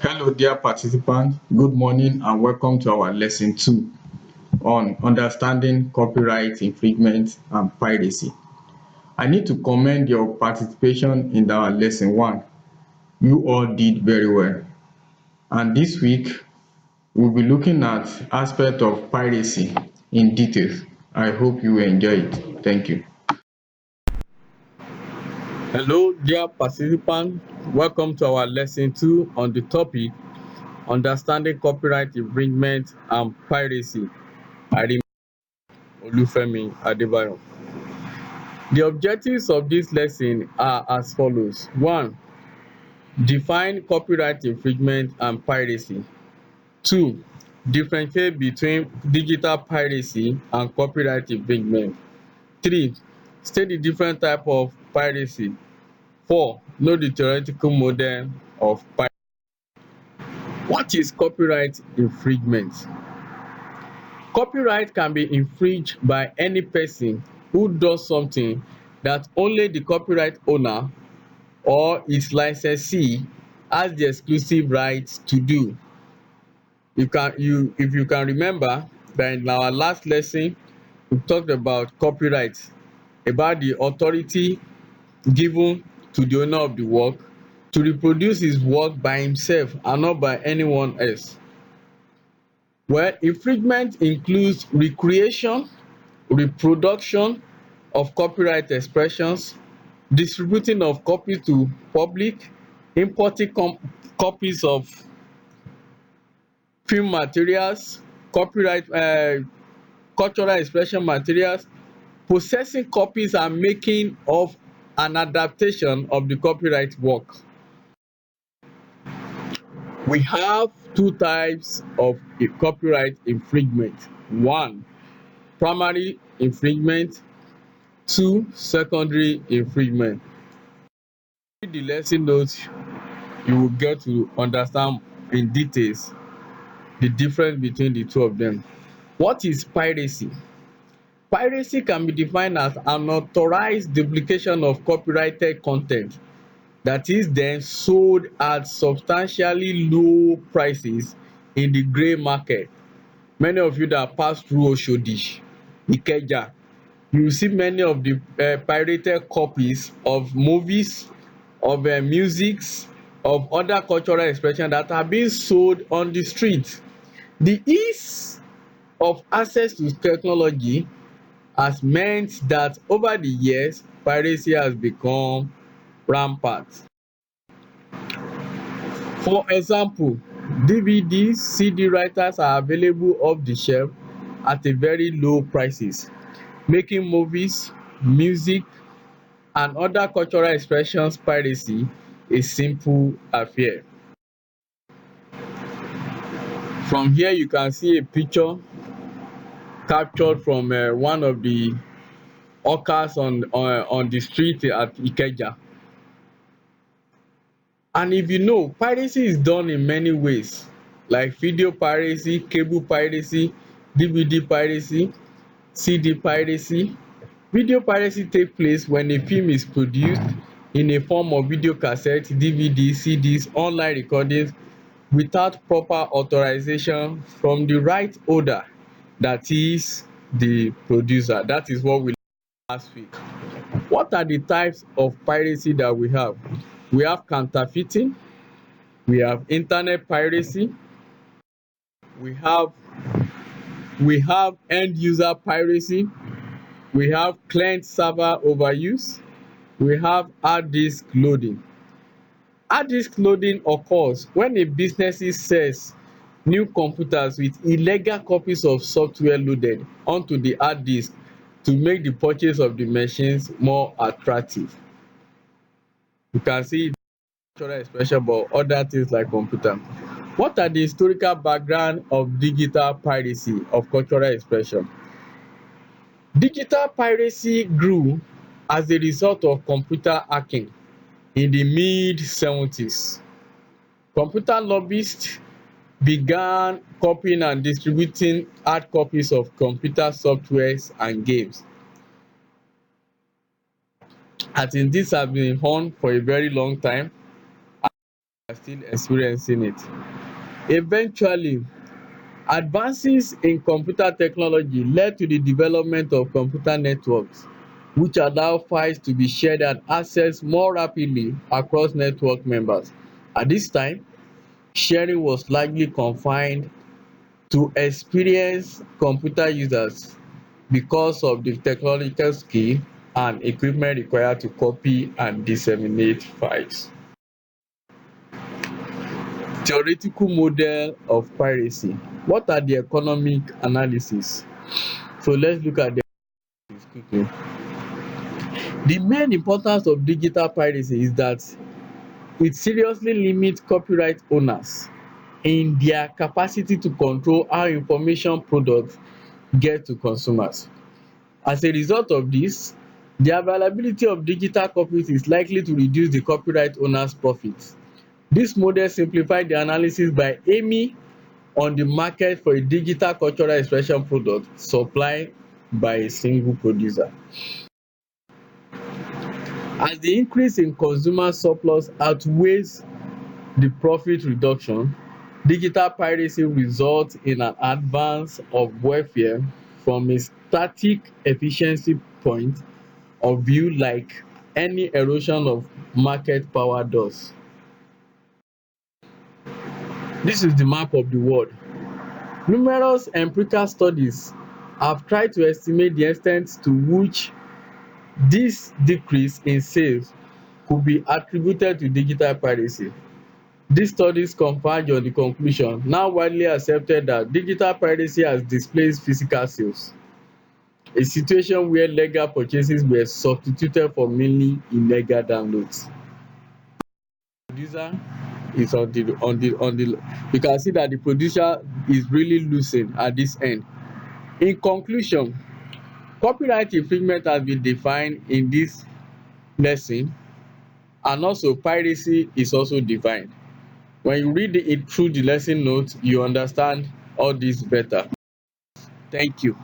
Hello, dear participants. Good morning and welcome to our lesson 2 on understanding copyright infringement and piracy. I need to commend your participation in our lesson 1. You all did very well. And this week, we'll be looking at aspect of piracy in details. I hope you enjoy it. Thank you. Hello, dear participants. Welcome to our lesson 2 on the topic understanding copyright infringement and piracy. I remain Olufemi Adebayo. The objectives of this lesson are as follows. 1. Define copyright infringement and piracy. 2. Differentiate between digital piracy and copyright infringement. 3. State the different type of piracy. 4. Know the theoretical model of piracy. What is copyright infringement? Copyright can be infringed by any person who does something that only the copyright owner or its licensee has the exclusive right to do. If you can remember that in our last lesson we talked about copyright, about the authority given to the owner of the work to reproduce his work by himself and not by anyone else. Well, infringement includes recreation, reproduction of copyright expressions, distributing of copies to public, importing copies of film materials, copyright cultural expression materials, possessing copies and making of an adaptation of the copyright work. We have two types of copyright infringement. 1. Primary infringement. 2. Secondary infringement. Read the lesson notes, you will get to understand in details the difference between the two of them. What is piracy? Piracy can be defined as unauthorized duplication of copyrighted content that is then sold at substantially low prices in the grey market. Many of you that pass through Oshodi, Ikeja, you will see many of the pirated copies of movies, of musics, of other cultural expression that are being sold on the street. The ease of access to technology has meant that over the years piracy has become rampant. For example, DVDs, CD writers are available off the shelf at a very low prices, making movies, music and other cultural expressions piracy a simple affair. From here you can see a picture captured from one of the hawkers on the street at Ikeja. And if you know, piracy is done in many ways, like video piracy, cable piracy, DVD piracy, CD piracy. Video piracy take place when a film is produced in a form of video cassette, DVD, CDs, online recordings without proper authorization from the right holder, that is the producer. That is what we learned last week. What are the types of piracy that we have? We have counterfeiting, we have internet piracy, we have end user piracy, we have client server overuse, we have hard disk loading. Hard disk loading occurs when a business sells new computers with illegal copies of software loaded onto the hard disk to make the purchase of the machines more attractive. You can see cultural expression but other things like computer. What are the historical background of digital piracy of cultural expression? Digital piracy grew as a result of computer hacking in the mid-70s. Computer lobbyists began copying and distributing hard copies of computer softwares and games. I think this has been on for a very long time. are still experiencing it. Eventually, advances in computer technology led to the development of computer networks, which allow files to be shared and accessed more rapidly across network members. At this time, sharing was largely confined to experienced computer users because of the technological skill and equipment required to copy and disseminate files. Theoretical model of piracy. What are the economic analysis? So let's look at them quickly. The main importance of digital piracy is that it seriously limits copyright owners in their capacity to control how information products get to consumers. As a result of this, the availability of digital copies is likely to reduce the copyright owner's profits. This model simplifies the analysis by aiming on the market for a digital cultural expression product supplied by a single producer. As the increase in consumer surplus outweighs the profit reduction, digital piracy results in an advance of welfare from a static efficiency point of view like any erosion of market power does. This is the map of the world. Numerous empirical studies have tried to estimate the extent to which this decrease in sales could be attributed to digital piracy. These studies converge on the conclusion, now widely accepted, that digital piracy has displaced physical sales, a situation where legal purchases were substituted for mainly illegal downloads. Producer is on the you can see that the producer is really losing at this end. In conclusion, copyright infringement has been defined in this lesson, and also piracy is also defined. When you read it through the lesson notes, you understand all this better. Thank you.